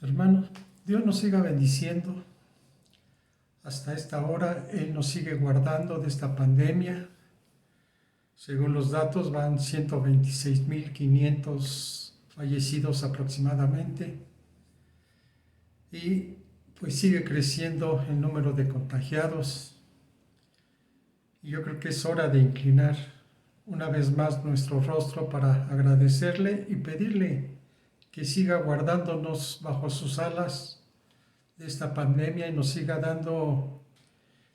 Hermanos, Dios nos siga bendiciendo hasta esta hora. Él nos sigue guardando de esta pandemia. Según los datos, van 126.500 fallecidos aproximadamente. Y pues sigue creciendo el número de contagiados. Y yo creo que es hora de inclinar una vez más nuestro rostro para agradecerle y pedirle que siga guardándonos bajo sus alas de esta pandemia y nos siga dando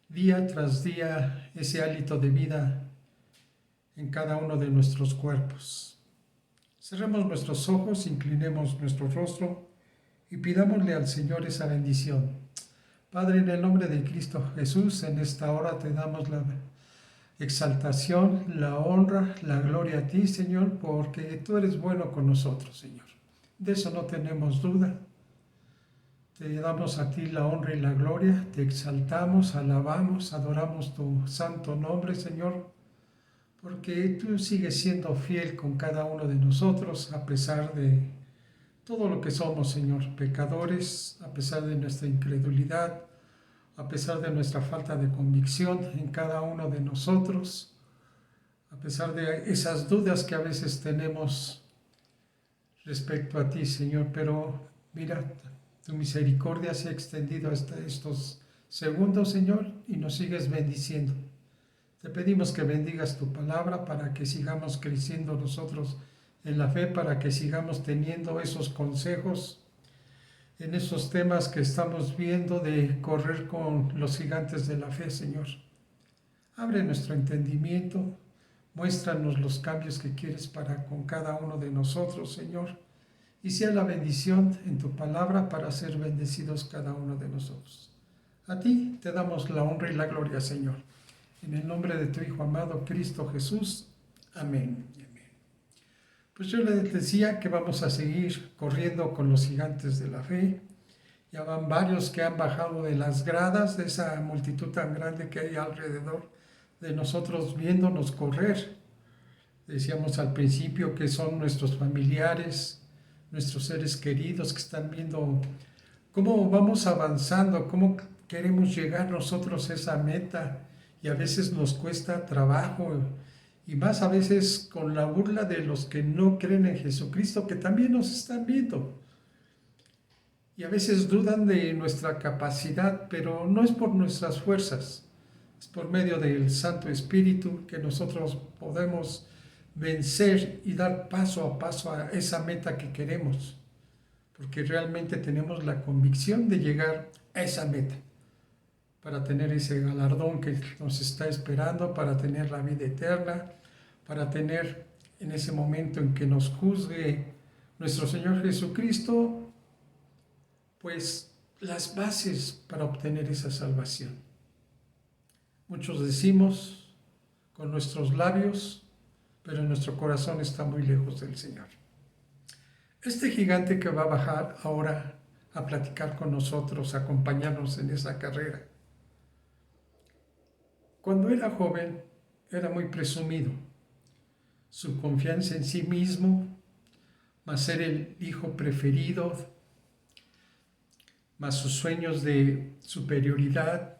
día tras día ese hálito de vida en cada uno de nuestros cuerpos. Cerremos nuestros ojos, inclinemos nuestro rostro y pidámosle al Señor esa bendición. Padre, en el nombre de Cristo Jesús, en esta hora te damos la exaltación, la honra, la gloria a ti, Señor, porque tú eres bueno con nosotros, Señor. De eso no tenemos duda. Te damos a ti la honra y la gloria, te exaltamos, alabamos, adoramos tu santo nombre, Señor, porque tú sigues siendo fiel con cada uno de nosotros, a pesar de todo lo que somos, Señor, pecadores, a pesar de nuestra incredulidad, a pesar de nuestra falta de convicción en cada uno de nosotros, a pesar de esas dudas que a veces tenemos respecto a ti, Señor, pero mira, tu misericordia se ha extendido hasta estos segundos, Señor, y nos sigues bendiciendo. Te pedimos que bendigas tu palabra para que sigamos creciendo nosotros en la fe, para que sigamos teniendo esos consejos en esos temas que estamos viendo de correr con los gigantes de la fe, Señor. Abre nuestro entendimiento, muéstranos los cambios que quieres para con cada uno de nosotros, Señor, y sea la bendición en tu palabra para ser bendecidos cada uno de nosotros. A ti te damos la honra y la gloria, Señor. En el nombre de tu Hijo amado, Cristo Jesús. Amén. Pues yo les decía que vamos a seguir corriendo con los gigantes de la fe. Ya van varios que han bajado de las gradas de esa multitud tan grande que hay alrededor de nosotros viéndonos correr. Decíamos al principio que son nuestros familiares, nuestros seres queridos que están viendo cómo vamos avanzando, cómo queremos llegar nosotros a esa meta y a veces nos cuesta trabajo y más a veces con la burla de los que no creen en Jesucristo que también nos están viendo y a veces dudan de nuestra capacidad, pero no es por nuestras fuerzas, es por medio del Santo Espíritu que nosotros podemos vencer y dar paso a paso a esa meta que queremos, porque realmente tenemos la convicción de llegar a esa meta, para tener ese galardón que nos está esperando, para tener la vida eterna, para tener en ese momento en que nos juzgue nuestro Señor Jesucristo, pues las bases para obtener esa salvación. Muchos decimos con nuestros labios, pero nuestro corazón está muy lejos del Señor. Este gigante que va a bajar ahora a platicar con nosotros, a acompañarnos en esa carrera, cuando era joven era muy presumido. Su confianza en sí mismo, más ser el hijo preferido, más sus sueños de superioridad,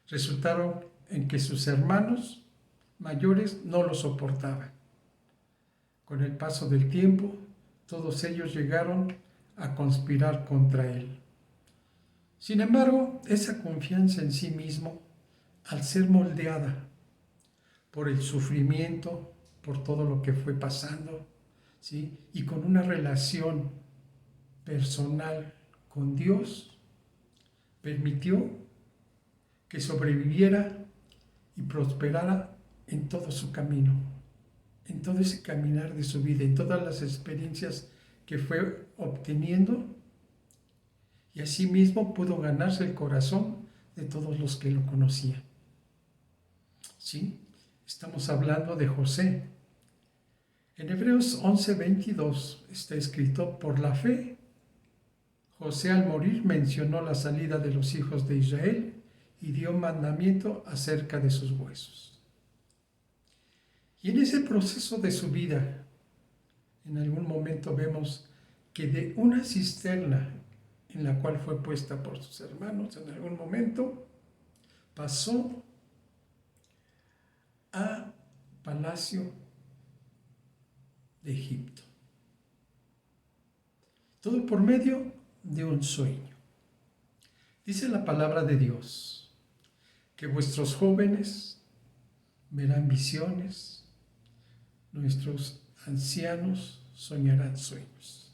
resultaron en que sus hermanos mayores no lo soportaban. Con el paso del tiempo, todos ellos llegaron a conspirar contra él. Sin embargo, esa confianza en sí mismo, al ser moldeada por el sufrimiento, por todo lo que fue pasando, ¿sí? Y con una relación personal con Dios, permitió que sobreviviera y prosperara en todo su camino, en todo ese caminar de su vida, en todas las experiencias que fue obteniendo, y asimismo pudo ganarse el corazón de todos los que lo conocían. ¿Sí? Estamos hablando de José. En Hebreos 11:22 está escrito: por la fe, José al morir mencionó la salida de los hijos de Israel y dio mandamiento acerca de sus huesos. Y en ese proceso de su vida, en algún momento vemos que de una cisterna en la cual fue puesta por sus hermanos en algún momento, pasó a palacio de Egipto. Todo por medio de un sueño. Dice la palabra de Dios que vuestros jóvenes verán visiones, nuestros ancianos soñarán sueños.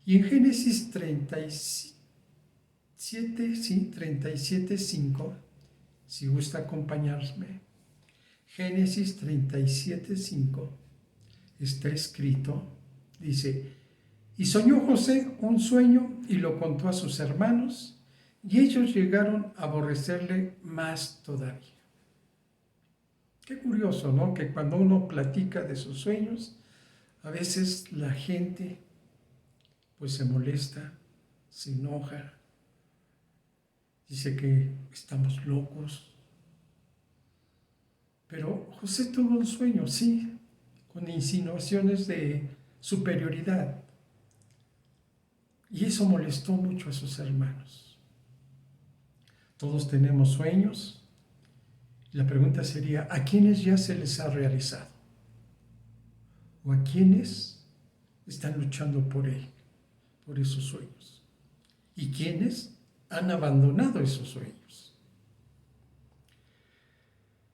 Y en Génesis 37:5, si gusta acompañarme, Génesis 37:5 está escrito, dice: y soñó José un sueño y lo contó a sus hermanos, y ellos llegaron a aborrecerle más todavía. Qué curioso, ¿no? Que cuando uno platica de sus sueños, a veces la gente pues se molesta, se enoja, dice que estamos locos. Pero José tuvo un sueño, sí, con insinuaciones de superioridad. Y eso molestó mucho a sus hermanos. Todos tenemos sueños. La pregunta sería, ¿a quiénes ya se les ha realizado? ¿O a quiénes están luchando por él, por esos sueños? ¿Y quiénes han abandonado esos sueños?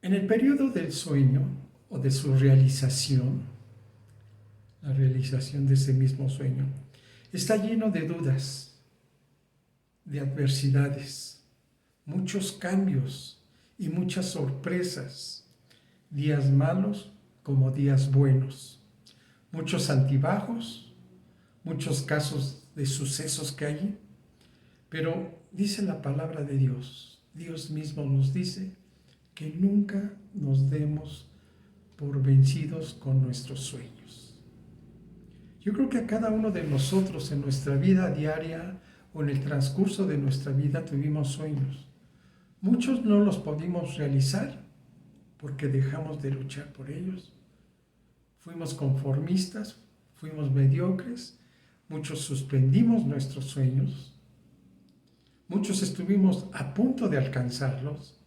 En el periodo del sueño o de su realización, la realización de ese mismo sueño, está lleno de dudas, de adversidades, muchos cambios y muchas sorpresas, días malos como días buenos, muchos altibajos, muchos casos de sucesos que hay, pero dice la palabra de Dios, Dios mismo nos dice que nunca nos demos por vencidos con nuestros sueños. Yo creo que a cada uno de nosotros en nuestra vida diaria o en el transcurso de nuestra vida tuvimos sueños. Muchos no los pudimos realizar porque dejamos de luchar por ellos. Fuimos conformistas, fuimos mediocres, muchos suspendimos nuestros sueños, muchos estuvimos a punto de alcanzarlos,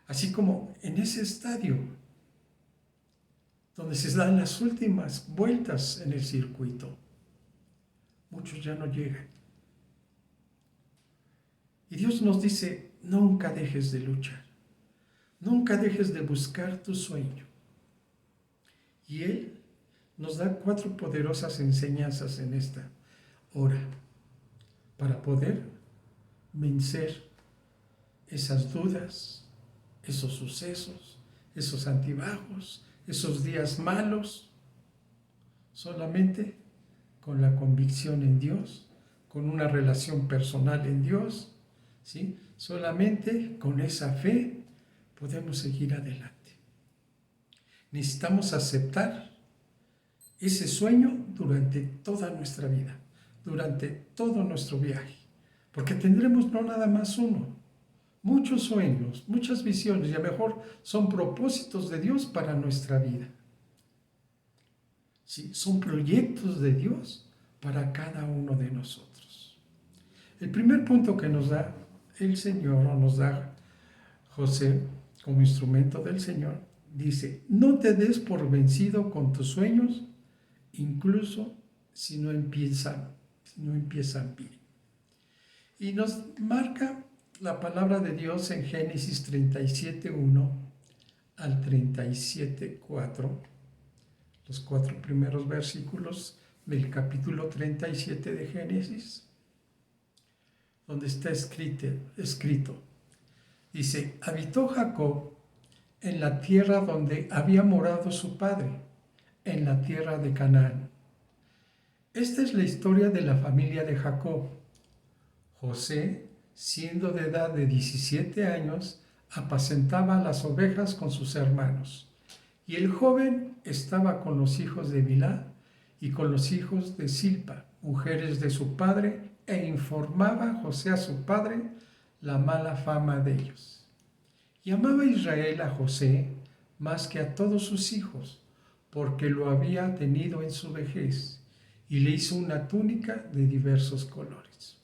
así como en ese estadio donde se dan las últimas vueltas en el circuito. Muchos ya no llegan. Y Dios nos dice, nunca dejes de luchar, nunca dejes de buscar tu sueño. Y Él nos da 4 poderosas enseñanzas en esta hora para poder vencer esas dudas, esos sucesos, esos altibajos, esos días malos, solamente con la convicción en Dios, con una relación personal en Dios, ¿sí? Solamente con esa fe podemos seguir adelante. Necesitamos aceptar ese sueño durante toda nuestra vida, durante todo nuestro viaje, porque tendremos no nada más uno, muchos sueños, muchas visiones, y a lo mejor son propósitos de Dios para nuestra vida. Sí, son proyectos de Dios para cada uno de nosotros. El primer punto que nos da el Señor, o nos da José como instrumento del Señor, dice, no te des por vencido con tus sueños, incluso si no empiezan bien. Y nos marca la palabra de Dios en Génesis 37:1 al 37:4, los 4 primeros versículos del capítulo 37 de Génesis, donde está escrito, dice, habitó Jacob en la tierra donde había morado su padre, en la tierra de Canaán. Esta es la historia de la familia de Jacob. José, siendo de edad de 17 años, apacentaba las ovejas con sus hermanos, y el joven estaba con los hijos de Bilhá y con los hijos de Silpa, mujeres de su padre, e informaba José a su padre la mala fama de ellos. Y amaba Israel a José más que a todos sus hijos, porque lo había tenido en su vejez, y le hizo una túnica de diversos colores.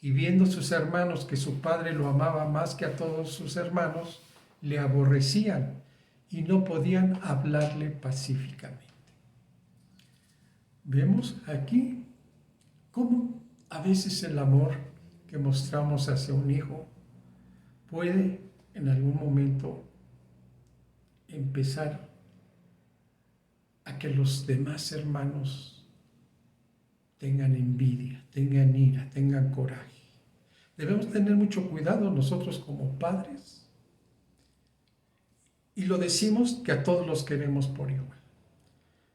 Y viendo sus hermanos que su padre lo amaba más que a todos sus hermanos, le aborrecían y no podían hablarle pacíficamente. Vemos aquí cómo a veces el amor que mostramos hacia un hijo puede en algún momento empezar a que los demás hermanos tengan envidia, tengan ira, tengan coraje. Debemos tener mucho cuidado nosotros como padres, y lo decimos que a todos los queremos por igual,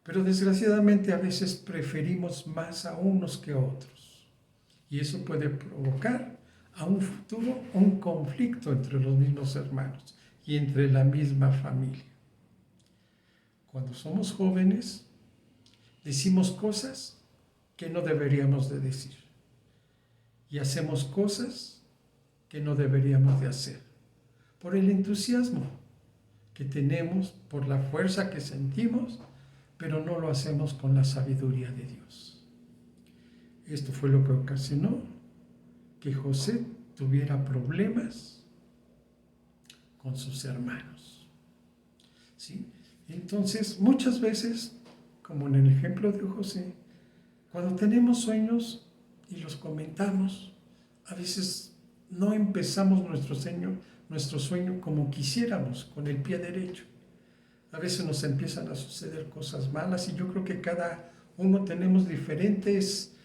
pero desgraciadamente a veces preferimos más a unos que a otros, y eso puede provocar a un futuro un conflicto entre los mismos hermanos y entre la misma familia. Cuando somos jóvenes, decimos cosas que no deberíamos de decir y hacemos cosas que no deberíamos de hacer por el entusiasmo que tenemos, por la fuerza que sentimos, pero no lo hacemos con la sabiduría de Dios. Esto fue lo que ocasionó que José tuviera problemas con sus hermanos. ¿Sí? Entonces, muchas veces, como en el ejemplo de José, cuando tenemos sueños y los comentamos, a veces no empezamos nuestro sueño como quisiéramos, con el pie derecho. A veces nos empiezan a suceder cosas malas y yo creo que cada uno tenemos diferentes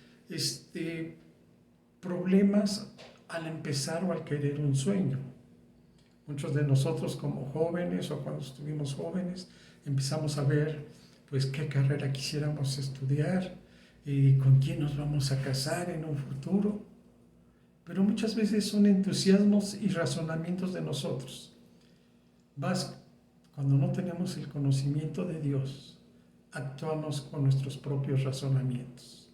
problemas al empezar o al querer un sueño. Muchos de nosotros como jóvenes o cuando estuvimos jóvenes empezamos a ver pues qué carrera quisiéramos estudiar y con quién nos vamos a casar en un futuro. Pero muchas veces son entusiasmos y razonamientos de nosotros. Más cuando no tenemos el conocimiento de Dios, actuamos con nuestros propios razonamientos.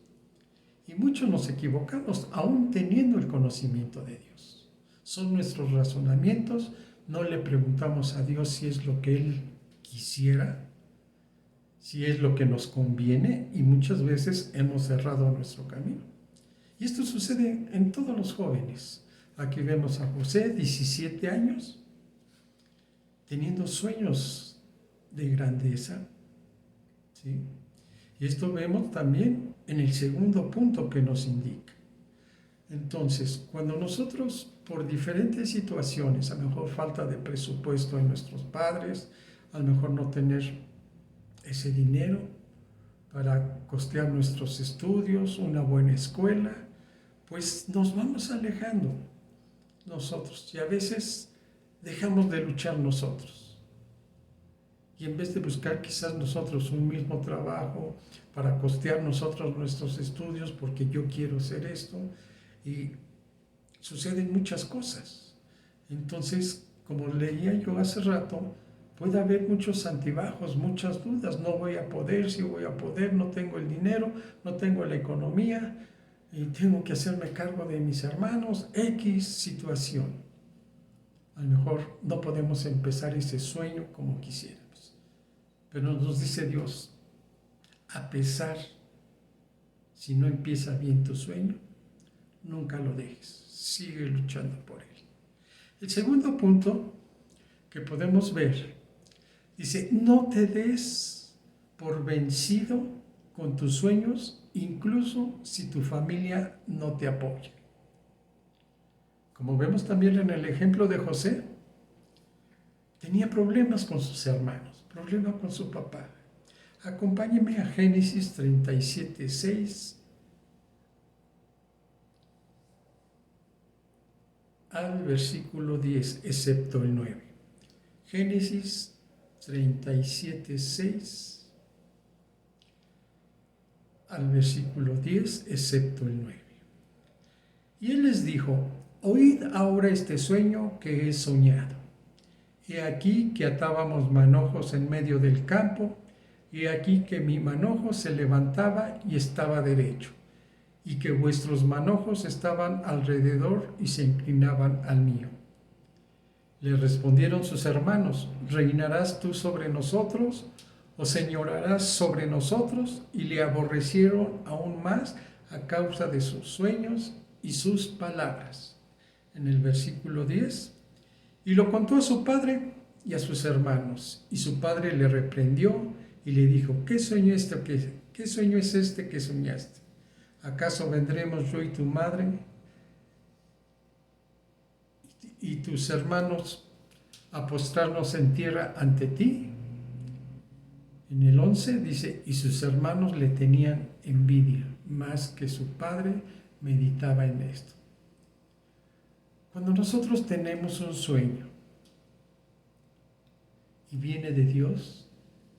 Y muchos nos equivocamos aún teniendo el conocimiento de Dios. Son nuestros razonamientos, no le preguntamos a Dios si es lo que Él quisiera, si es lo que nos conviene, y muchas veces hemos cerrado nuestro camino. Y esto sucede en todos los jóvenes. Aquí vemos a José, 17 años, teniendo sueños de grandeza. ¿Sí? Y esto vemos también en el segundo punto que nos indica. Entonces, cuando nosotros, por diferentes situaciones, a lo mejor falta de presupuesto en nuestros padres, a lo mejor no tener ese dinero para costear nuestros estudios, una buena escuela, pues nos vamos alejando nosotros y a veces dejamos de luchar nosotros. Y en vez de buscar quizás nosotros un mismo trabajo para costear nosotros nuestros estudios porque yo quiero hacer esto, y suceden muchas cosas. Entonces, como leía yo hace rato, puede haber muchos altibajos, muchas dudas. No voy a poder, si voy a poder, no tengo el dinero, no tengo la economía, y tengo que hacerme cargo de mis hermanos, X situación. A lo mejor no podemos empezar ese sueño como quisiéramos. Pero nos dice Dios, a pesar, si no empieza bien tu sueño, nunca lo dejes, sigue luchando por él. El segundo punto que podemos ver, dice, no te des por vencido con tus sueños, incluso si tu familia no te apoya. Como vemos también en el ejemplo de José, tenía problemas con sus hermanos, problemas con su papá. Acompáñeme a Génesis 37:6 al versículo 10, excepto el 9. Génesis 37:6 al versículo 10, excepto el 9. Y él les dijo, oíd ahora este sueño que he soñado. He aquí que atábamos manojos en medio del campo, y aquí que mi manojo se levantaba y estaba derecho, y que vuestros manojos estaban alrededor y se inclinaban al mío. Le respondieron sus hermanos, ¿reinarás tú sobre nosotros o señorará sobre nosotros, y le aborrecieron aún más a causa de sus sueños y sus palabras. En el versículo 10, y lo contó a su padre y a sus hermanos, y su padre le reprendió y le dijo, ¿qué sueño es este que soñaste? ¿Acaso vendremos yo y tu madre y tus hermanos a postrarnos en tierra ante ti? En el 11 dice, y sus hermanos le tenían envidia, más que su padre meditaba en esto. Cuando nosotros tenemos un sueño y viene de Dios,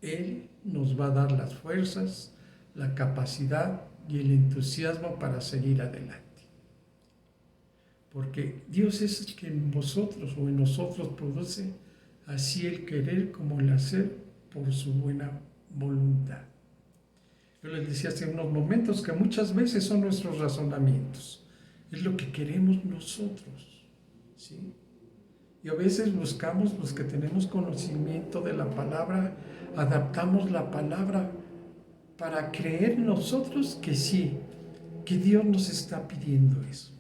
Él nos va a dar las fuerzas, la capacidad y el entusiasmo para seguir adelante. Porque Dios es el que en vosotros o en nosotros produce así el querer como el hacer por su buena voluntad. Yo les decía hace unos momentos que muchas veces son nuestros razonamientos, es lo que queremos nosotros, ¿sí? Y a veces buscamos los que tenemos conocimiento de la palabra, adaptamos la palabra para creer nosotros que sí, que Dios nos está pidiendo eso.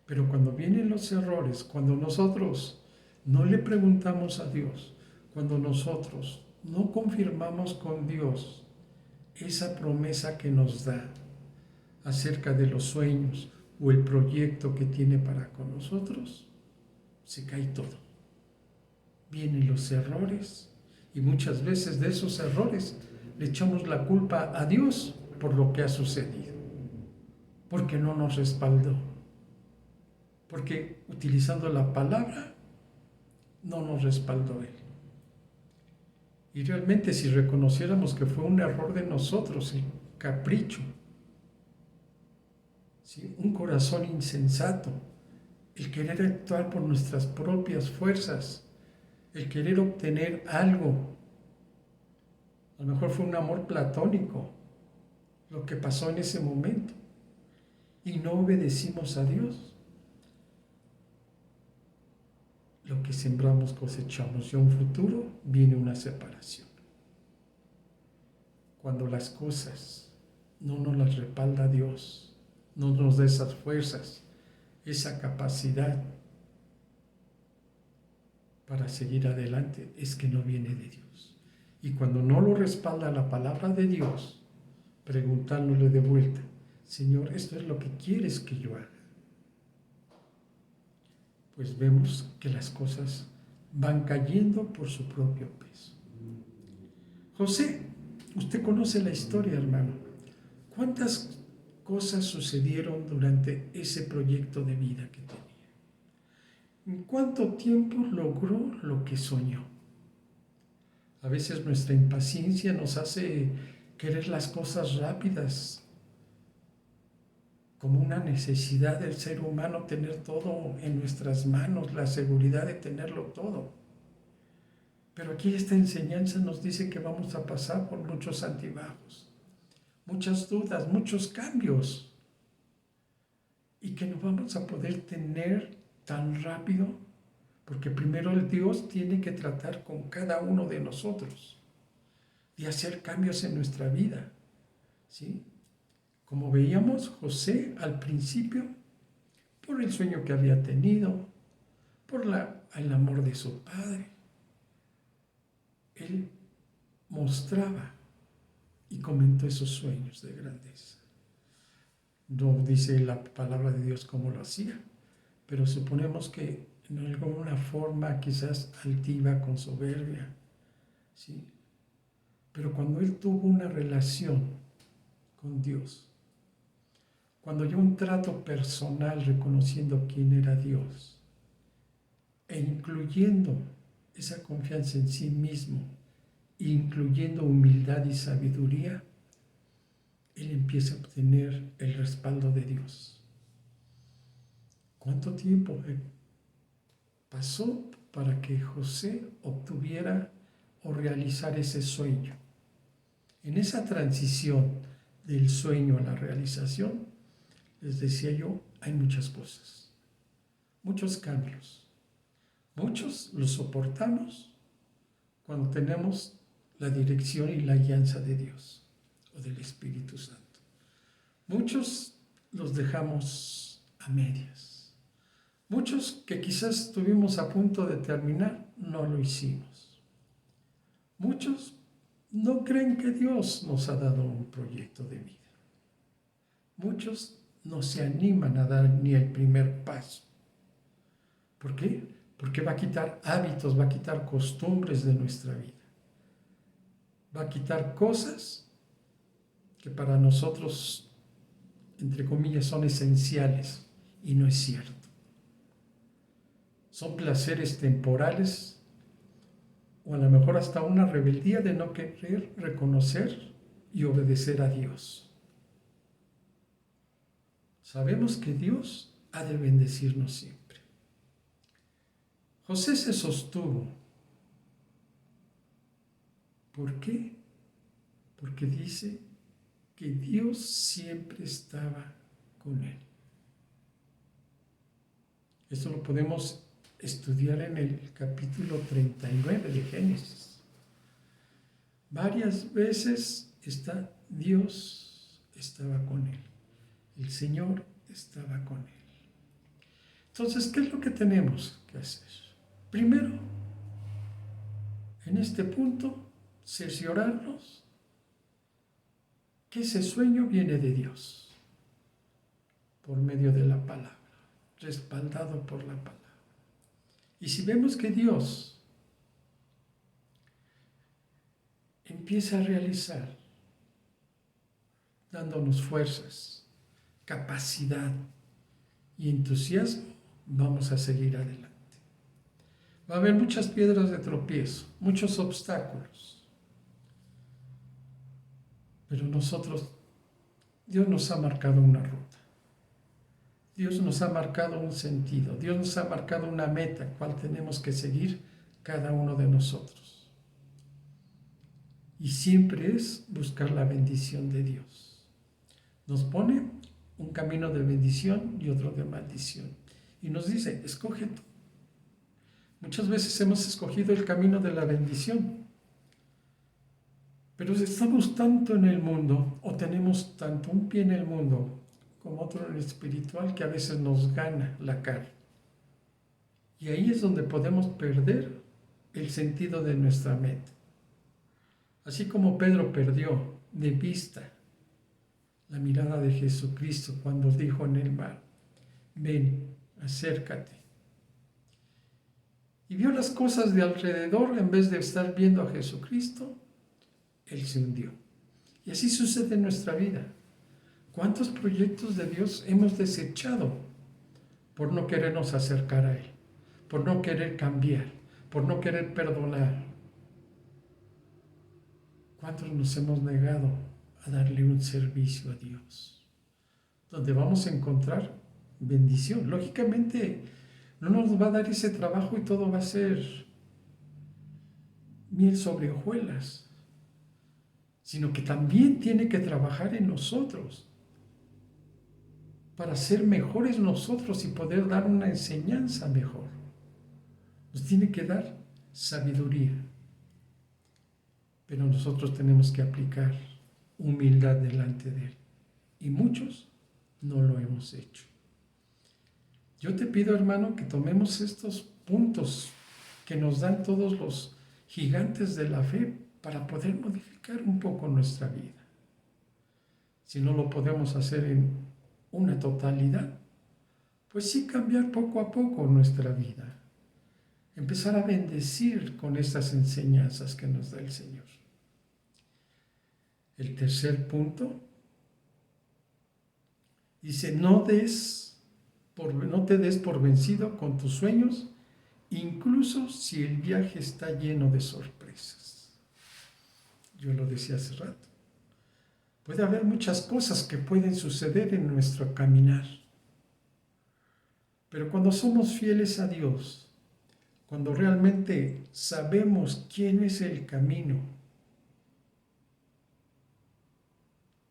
Pero cuando vienen los errores, cuando nosotros no le preguntamos a Dios, cuando nosotros no confirmamos con Dios esa promesa que nos da acerca de los sueños o el proyecto que tiene para con nosotros, se cae todo. Vienen los errores y muchas veces de esos errores le echamos la culpa a Dios por lo que ha sucedido, porque no nos respaldó, porque utilizando la palabra no nos respaldó Él. Y realmente si reconociéramos que fue un error de nosotros, el capricho, ¿sí? Un corazón insensato, el querer actuar por nuestras propias fuerzas, el querer obtener algo, a lo mejor fue un amor platónico lo que pasó en ese momento y no obedecimos a Dios. Lo que sembramos cosechamos y a un futuro viene una separación. Cuando las cosas no nos las respalda Dios, no nos da esas fuerzas, esa capacidad para seguir adelante, es que no viene de Dios. Y cuando no lo respalda la palabra de Dios, preguntándole de vuelta, Señor, ¿esto es lo que quieres que yo haga? Pues vemos que las cosas van cayendo por su propio peso. José, usted conoce la historia, hermano. ¿Cuántas cosas sucedieron durante ese proyecto de vida que tenía? ¿En cuánto tiempo logró lo que soñó? A veces nuestra impaciencia nos hace querer las cosas rápidas, como una necesidad del ser humano tener todo en nuestras manos, la seguridad de tenerlo todo. Pero aquí esta enseñanza nos dice que vamos a pasar por muchos altibajos, muchas dudas, muchos cambios, y que no vamos a poder tener tan rápido, porque primero el Dios tiene que tratar con cada uno de nosotros y hacer cambios en nuestra vida, ¿sí? Como veíamos, José al principio, por el sueño que había tenido, por el amor de su padre, él mostraba y comentó esos sueños de grandeza. No dice la palabra de Dios cómo lo hacía, pero suponemos que en alguna forma quizás altiva, con soberbia, ¿sí? Pero cuando él tuvo una relación con Dios, cuando yo un trato personal reconociendo quién era Dios e incluyendo esa confianza en sí mismo, incluyendo humildad y sabiduría, él empieza a obtener el respaldo de Dios. ¿Cuánto tiempo pasó para que José obtuviera o realizara ese sueño? En esa transición del sueño a la realización, les decía yo, hay muchas cosas, muchos cambios. Muchos los soportamos cuando tenemos la dirección y la guianza de Dios o del Espíritu Santo. Muchos los dejamos a medias. Muchos que quizás estuvimos a punto de terminar, no lo hicimos. Muchos no creen que Dios nos ha dado un proyecto de vida. Muchos no se animan a dar ni el primer paso. ¿Por qué? Porque va a quitar hábitos, va a quitar costumbres de nuestra vida. Va a quitar cosas que para nosotros, entre comillas, son esenciales, y no es cierto. Son placeres temporales o a lo mejor hasta una rebeldía de no querer reconocer y obedecer a Dios. Sabemos que Dios ha de bendecirnos siempre. José se sostuvo. ¿Por qué? Porque dice que Dios siempre estaba con él. Esto lo podemos estudiar en el capítulo 39 de Génesis. Varias veces Dios estaba con él. El Señor estaba con él. Entonces, ¿qué es lo que tenemos que hacer? Primero, en este punto, cerciorarnos que ese sueño viene de Dios, por medio de la palabra, respaldado por la palabra. Y si vemos que Dios empieza a realizar, dándonos fuerzas, capacidad y entusiasmo, vamos a seguir adelante. Va a haber muchas piedras de tropiezo, muchos obstáculos. Pero Dios nos ha marcado una ruta. Dios nos ha marcado un sentido. Dios nos ha marcado una meta, cual tenemos que seguir cada uno de nosotros. Y siempre es buscar la bendición de Dios. Nos pone un camino de bendición y otro de maldición. Y nos dice, escoge tú. Muchas veces hemos escogido el camino de la bendición, pero estamos tanto en el mundo, o tenemos tanto un pie en el mundo como otro en el espiritual, que a veces nos gana la carne. Y ahí es donde podemos perder el sentido de nuestra meta. Así como Pedro perdió de vista la mirada de Jesucristo cuando dijo en el mar, ven, acércate. Y vio las cosas de alrededor en vez de estar viendo a Jesucristo, él se hundió. Y así sucede en nuestra vida. ¿Cuántos proyectos de Dios hemos desechado por no querernos acercar a Él, por no querer cambiar, por no querer perdonar? ¿Cuántos nos hemos negado a darle un servicio a Dios? Donde vamos a encontrar bendición. Lógicamente, no nos va a dar ese trabajo y todo va a ser miel sobre hojuelas, sino que también tiene que trabajar en nosotros para ser mejores nosotros y poder dar una enseñanza mejor. Nos tiene que dar sabiduría, pero nosotros tenemos que aplicar humildad delante de Él, y muchos no lo hemos hecho. Yo te pido, hermano, que tomemos estos puntos que nos dan todos los gigantes de la fe para poder modificar un poco nuestra vida. Si no lo podemos hacer en una totalidad, pues sí cambiar poco a poco nuestra vida. Empezar a bendecir con estas enseñanzas que nos da el Señor. El tercer punto dice, no te des por vencido con tus sueños, incluso si el viaje está lleno de sorpresas. Yo lo decía hace rato. Puede haber muchas cosas que pueden suceder en nuestro caminar. Pero cuando somos fieles a Dios, cuando realmente sabemos quién es el camino,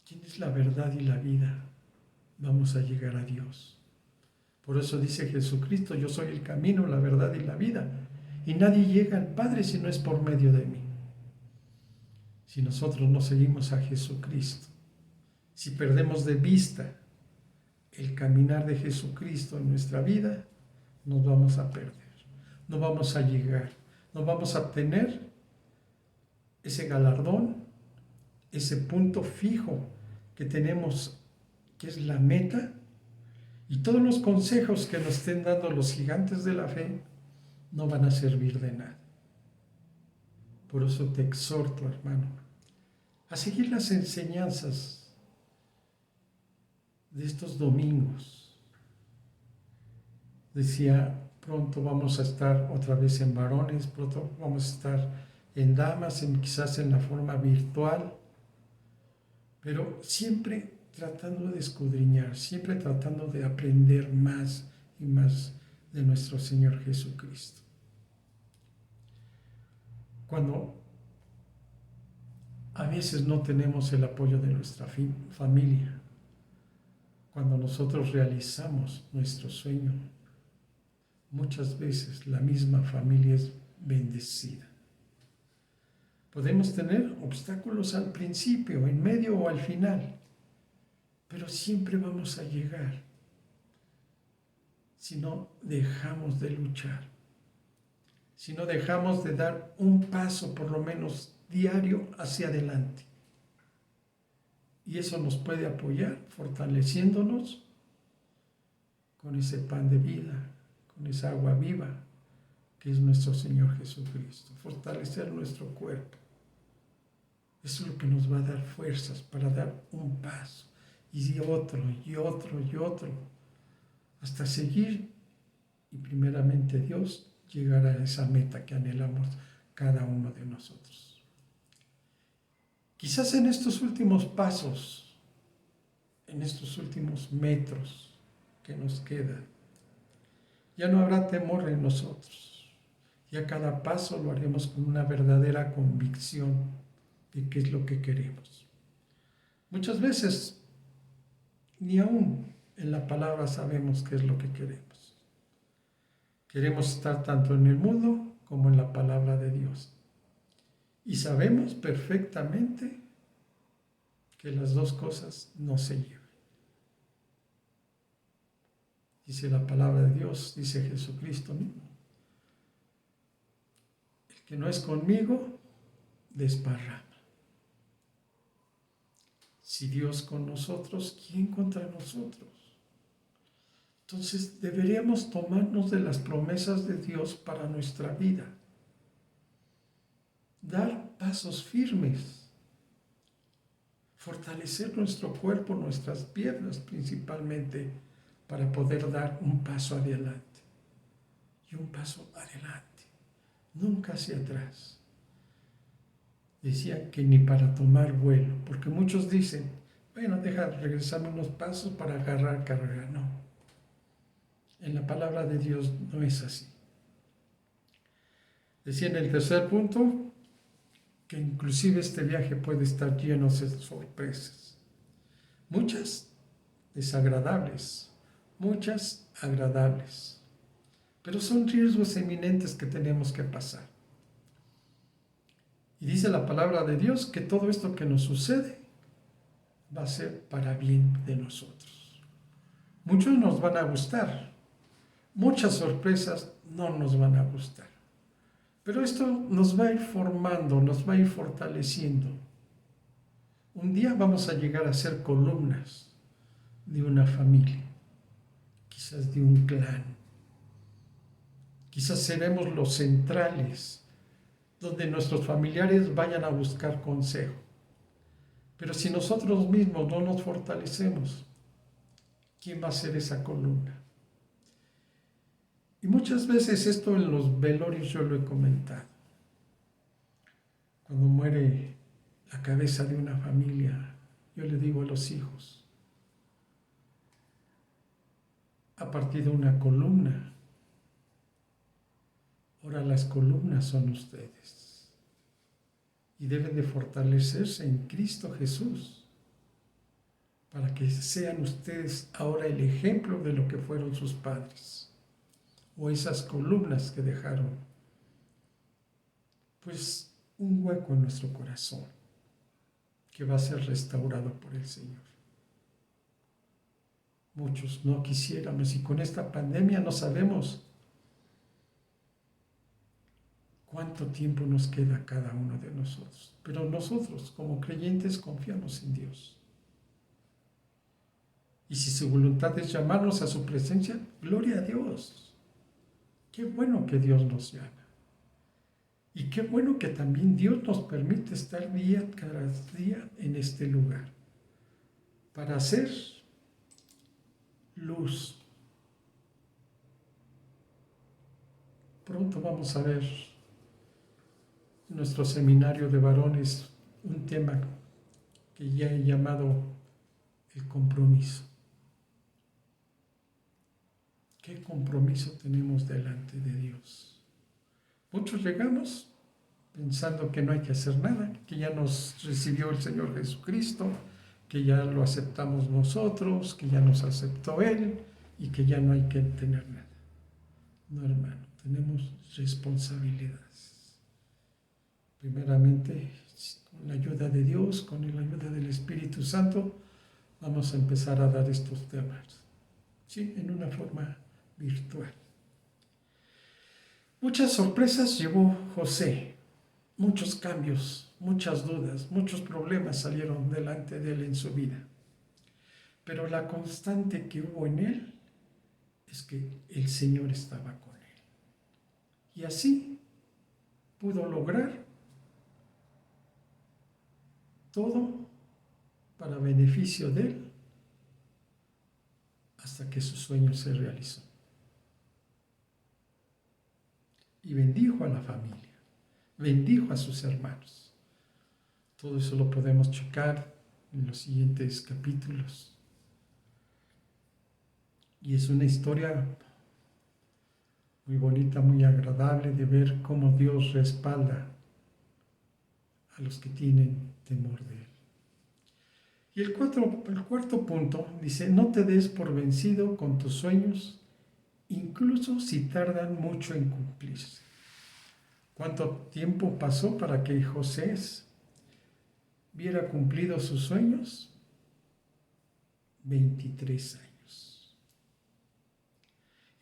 quién es la verdad y la vida, vamos a llegar a Dios. Por eso dice Jesucristo, yo soy el camino, la verdad y la vida, y nadie llega al Padre si no es por medio de mí. si nosotros no seguimos a Jesucristo, si perdemos de vista el caminar de Jesucristo en nuestra vida, nos vamos a perder, no vamos a llegar, no vamos a obtener ese galardón, ese punto fijo que tenemos, que es la meta, y todos los consejos que nos estén dando los gigantes de la fe no van a servir de nada. Por eso te exhorto, hermano, a seguir las enseñanzas de estos domingos. Decía, pronto vamos a estar otra vez en varones, pronto vamos a estar en damas, quizás en la forma virtual, pero siempre tratando de escudriñar, siempre tratando de aprender más y más de nuestro Señor Jesucristo. Cuando a veces no tenemos el apoyo de nuestra familia, cuando nosotros realizamos nuestro sueño, muchas veces la misma familia es bendecida. Podemos tener obstáculos al principio, en medio o al final, pero siempre vamos a llegar si no dejamos de luchar, si no dejamos de dar un paso por lo menos diario hacia adelante. Y eso nos puede apoyar fortaleciéndonos con ese pan de vida, con esa agua viva que es nuestro Señor Jesucristo. Fortalecer nuestro cuerpo. Eso es lo que nos va a dar fuerzas para dar un paso y otro, y otro, y otro, hasta seguir y primeramente Dios llegar a esa meta que anhelamos cada uno de nosotros. Quizás en estos últimos pasos, en estos últimos metros que nos quedan, ya no habrá temor en nosotros. Ya cada paso lo haremos con una verdadera convicción de qué es lo que queremos. Muchas veces ni aún en la palabra sabemos qué es lo que queremos. Queremos estar tanto en el mundo como en la palabra de Dios. Y sabemos perfectamente que las dos cosas no se llevan. Dice la palabra de Dios, dice Jesucristo mismo. El que no es conmigo, desparrama. Si Dios con nosotros, ¿quién contra nosotros? Entonces deberíamos tomarnos de las promesas de Dios para nuestra vida. Dar pasos firmes. Fortalecer nuestro cuerpo, nuestras piernas principalmente, para poder dar un paso adelante. Y un paso adelante. Nunca hacia atrás. Decía que ni para tomar vuelo, porque muchos dicen, bueno, deja regresarme unos pasos para agarrar carrera. No. En la palabra de Dios no es así. Decía en el tercer punto que inclusive este viaje puede estar lleno de sorpresas. Muchas desagradables, muchas agradables. Pero son riesgos eminentes que tenemos que pasar. Y dice la palabra de Dios que todo esto que nos sucede va a ser para bien de nosotros. Muchos nos van a gustar, muchas sorpresas no nos van a gustar. Pero esto nos va a ir formando, nos va a ir fortaleciendo. Un día vamos a llegar a ser columnas de una familia, quizás de un clan. Quizás seremos los centrales donde nuestros familiares vayan a buscar consejo. Pero si nosotros mismos no nos fortalecemos, ¿quién va a ser esa columna? Y muchas veces esto en los velorios yo lo he comentado. Cuando muere la cabeza de una familia, yo le digo a los hijos, ha partido una columna. Ahora las columnas son ustedes y deben de fortalecerse en Cristo Jesús para que sean ustedes ahora el ejemplo de lo que fueron sus padres o esas columnas que dejaron pues un hueco en nuestro corazón. que va a ser restaurado por el Señor. Muchos no quisiéramos, y con esta pandemia no sabemos cuánto tiempo nos queda a cada uno de nosotros. Pero nosotros, como creyentes, confiamos en Dios. Y si su voluntad es llamarnos a su presencia, gloria a Dios. Qué bueno que Dios nos llama. Y qué bueno que también Dios nos permite estar día tras día en este lugar para hacer luz. Pronto vamos a ver en nuestro seminario de varones un tema que ya he llamado el compromiso. ¿Qué compromiso tenemos delante de Dios? Muchos llegamos pensando que no hay que hacer nada, que ya nos recibió el Señor Jesucristo, que ya lo aceptamos nosotros, que ya nos aceptó Él y que ya no hay que tener nada. No, hermano, tenemos responsabilidades. Primeramente, con la ayuda de Dios, con la ayuda del Espíritu Santo, vamos a empezar a dar estos temas, ¿sí? En una forma virtual. Muchas sorpresas llevó José, muchos cambios, muchas dudas, muchos problemas salieron delante de él en su vida. Pero la constante que hubo en él es que el Señor estaba con él. Y así pudo lograr todo para beneficio de él hasta que su sueño se realizó. Y bendijo a la familia, bendijo a sus hermanos. Todo eso lo podemos checar en los siguientes capítulos. Y es una historia muy bonita, muy agradable de ver cómo Dios respalda a los que tienen temor de Él. Y el cuarto punto dice, no te des por vencido con tus sueños, incluso si tardan mucho en cumplirse. ¿Cuánto tiempo pasó para que José hubiera cumplido sus sueños? 23 años.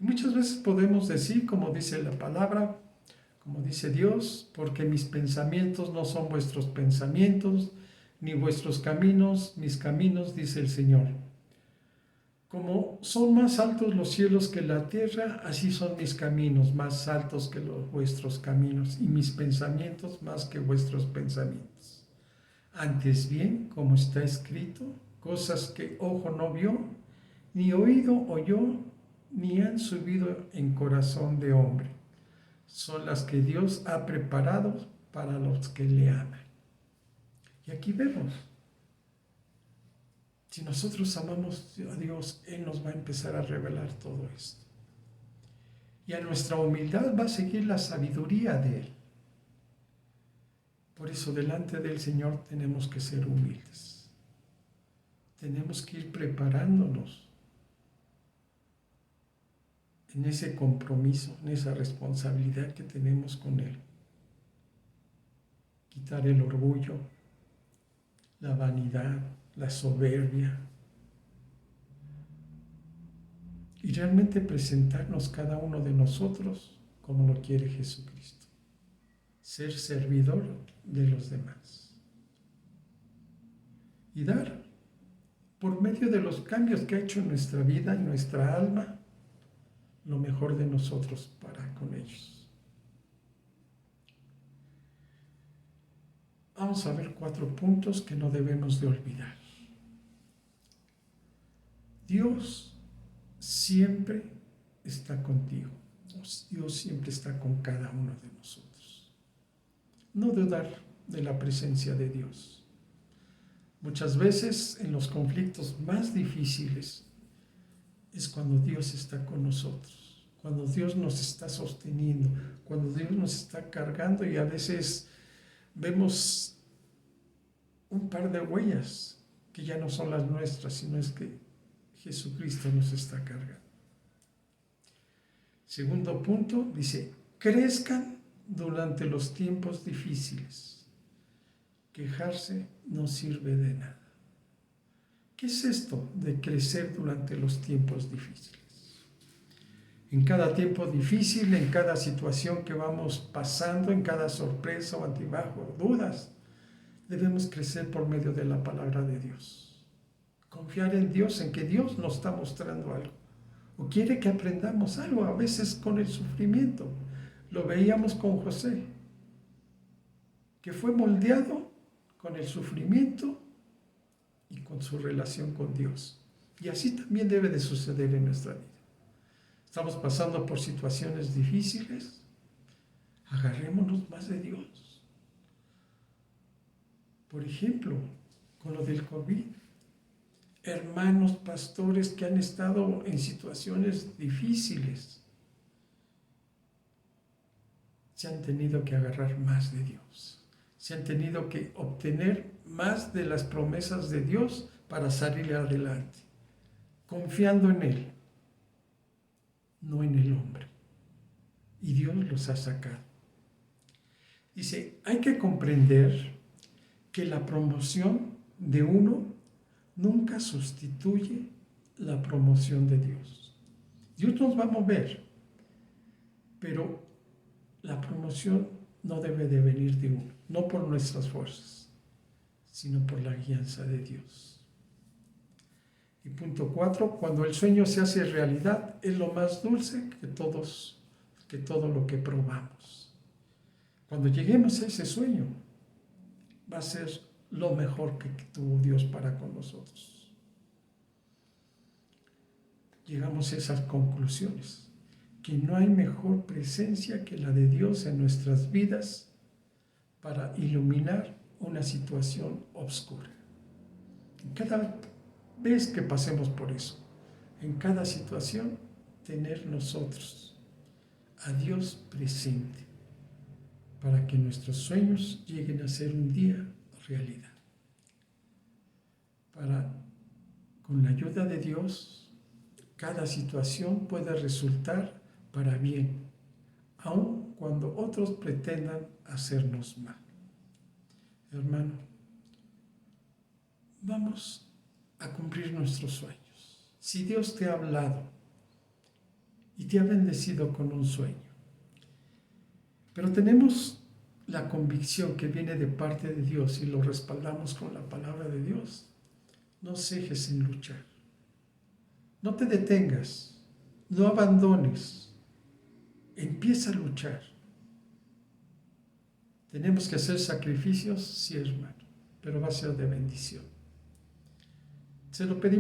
Y muchas veces podemos decir, como dice la palabra, como dice Dios, porque mis pensamientos no son vuestros pensamientos, ni vuestros caminos, mis caminos, dice el Señor. Como son más altos los cielos que la tierra, así son mis caminos más altos que los vuestros caminos, y mis pensamientos más que vuestros pensamientos. Antes bien, como está escrito, cosas que ojo no vio, ni oído oyó, ni han subido en corazón de hombre, son las que Dios ha preparado para los que le aman. Y aquí vemos, si nosotros amamos a Dios, Él nos va a empezar a revelar todo esto. Y a nuestra humildad va a seguir la sabiduría de Él. Por eso delante del Señor tenemos que ser humildes. Tenemos que ir preparándonos en ese compromiso, en esa responsabilidad que tenemos con Él. Quitar el orgullo, la vanidad, la soberbia, y realmente presentarnos cada uno de nosotros como lo quiere Jesucristo. Ser servidor de los demás. Y dar, por medio de los cambios que ha hecho en nuestra vida, en nuestra alma, lo mejor de nosotros para con ellos. Vamos a ver 4 puntos que no debemos de olvidar. Dios siempre está contigo. Dios siempre está con cada uno de nosotros. No dudar de la presencia de Dios. Muchas veces en los conflictos más difíciles es cuando Dios está con nosotros, cuando Dios nos está sosteniendo, cuando Dios nos está cargando, y a veces vemos un par de huellas que ya no son las nuestras, sino es que Jesucristo nos está cargando. Segundo punto, dice, crezcan durante los tiempos difíciles. quejarse no sirve de nada. ¿Qué es esto de crecer durante los tiempos difíciles? En cada tiempo difícil, en cada situación que vamos pasando, en cada sorpresa o altibajo, dudas, debemos crecer por medio de la palabra de Dios. Confiar en Dios, en que Dios nos está mostrando algo. O quiere que aprendamos algo, a veces con el sufrimiento. Lo veíamos con José, que fue moldeado con el sufrimiento y con su relación con Dios. Y así también debe de suceder en nuestra vida. Estamos pasando por situaciones difíciles, agarrémonos más de Dios. Por ejemplo, con lo del COVID, hermanos pastores que han estado en situaciones difíciles, se han tenido que agarrar más de Dios. Se han tenido que obtener más de las promesas de Dios para salir adelante, confiando en Él, no en el hombre. Y Dios los ha sacado. Dice, hay que comprender que la promoción de uno nunca sustituye la promoción de Dios. Dios nos va a mover, pero la promoción no debe de venir de uno, no por nuestras fuerzas, sino por la guianza de Dios. Y punto 4, cuando el sueño se hace realidad, es lo más dulce que todo lo que probamos. Cuando lleguemos a ese sueño, va a ser lo mejor que tuvo Dios para con nosotros. Llegamos a esas conclusiones, que no hay mejor presencia que la de Dios en nuestras vidas para iluminar una situación oscura. Cada vez que pasemos por eso, en cada situación, tener nosotros a Dios presente para que nuestros sueños lleguen a ser un día realidad. Con la ayuda de Dios, cada situación puede resultar para bien, aun cuando otros pretendan hacernos mal. Hermano, vamos a cumplir nuestros sueños. Si Dios te ha hablado y te ha bendecido con un sueño, pero tenemos la convicción que viene de parte de Dios y lo respaldamos con la palabra de Dios, no cejes en luchar. No te detengas, no abandones, empieza a luchar. Tenemos que hacer sacrificios, sí, hermano, pero va a ser de bendición. Se lo pedimos.